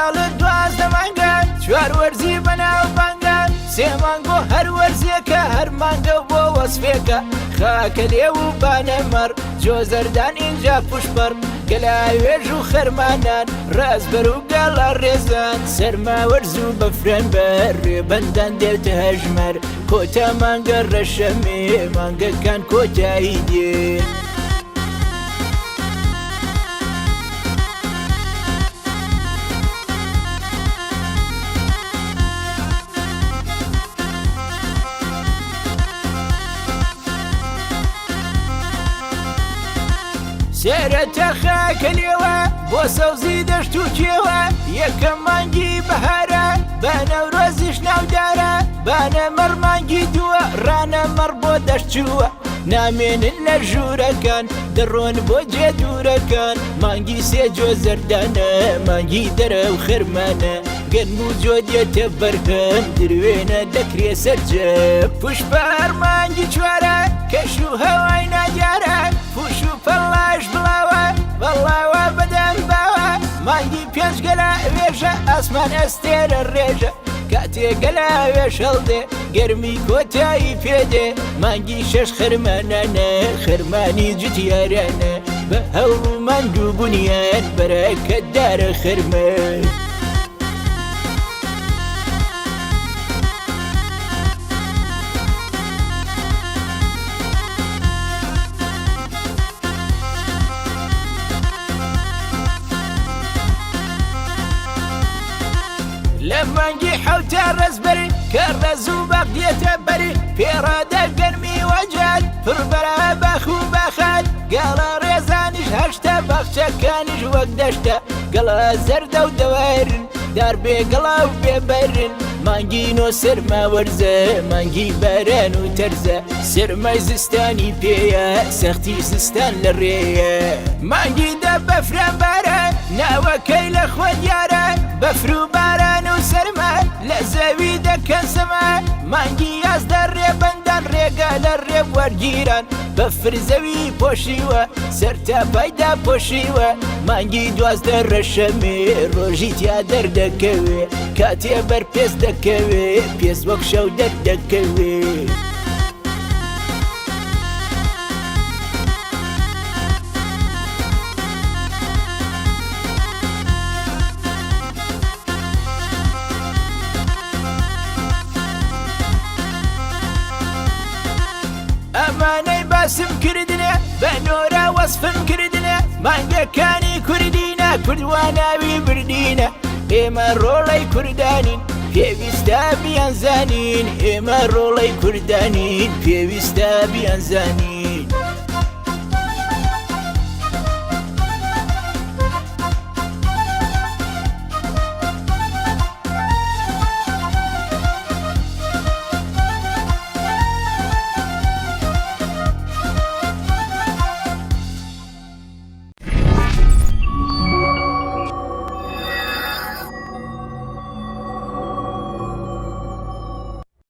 ساڵت 12 مانگە 4 وەرزی بەناو بانگە 3 مانگۆ هەر وەرزێکە هەر مانگە بۆ وەسفێکە خاکە لێو و بانەمەڕ جۆ زەردان ئینجا پوشپەڕ گەلاوێژ و خەرمانان ڕازبەر و گەڵا ڕێزان سەرما وەرز و بەفرەن بەر ڕێبەندان دێتە هەژمەر کۆتا مانگە ڕەشەمێ مانگەکان کۆتایی دێ سێرەتە خاکە لێوە بۆ سەوزی دەشت و کێوە یەکەم مانگی بەهارە بەنەورۆزیش ناودارە بانەمەڕ مانگی دووە ڕانەمەڕ بۆ دەشتچووە نامێنن لە ژوورەکان دەڕۆن بۆ جێ دوورەکان مانگی سێ جۆ زەردانە مانگی دەرە و خرمانە گەنم و جۆ دێتە بەرهەم دروێنە دەکرێ سەرجە پوشپەر مانگی چوارە کەش و هەوای نادیارە پوش و پەڵاش بڵاوە بەڵاوە بەدەم باوە مانگی پێنج گەلا وێژە ئاسمان ئەستێرە ڕێژە کاتێ گەلا وێش هەڵدێ گەرمی کۆتایی پێدێ مانگی شەش خەرمانانە خەرمانی جوتیارانە بە هەوڵ و مانگ و بونیان بەرەکەتدارە خەرمە لە مانگی حەوتە ڕێزبەری کە ڕێز و باق دێتە بەری پێڕادە گەرمی وەجال پڕبەرە باخ و باخال گەڵە ڕێزانیش هەشتە باخچەکانیش وەک دەشتە گەڵە زەردە و دەوارن دار بێگەڵا و بێبەرن مانگی نۆ سەرما وەرزە مانگی باران و تەرزە سەرمای زستانی پێیە سەختی زستان لە ڕێیە مانگی دە بەفران بارە ناوەکەی لە خۆ دیارە بەفر و باران و سەرما لە زەوی دەکەن سەما مانگی یازدە ڕێبەندان ڕێگە لە ڕێب وەرگیران بەفر زەوی پۆشیوە سەرتاپایدا پۆشیوە مانگی 12 ڕەشەمێ ڕۆژی تیا دەردەکەوێ کاتێ بەر پێست دەکەوێ پێست وەک شەو دەردەکەوێ ئەمانەی باسم کردنە بە نۆرە وەسفم کردنە مانگەکانی کوردینە کوردواناوی بردینە ئێمە ڕۆڵەی کوردانین پێویستە بیانزانین ئێمە ڕۆڵەی کوردانین پێویستە بیانزانین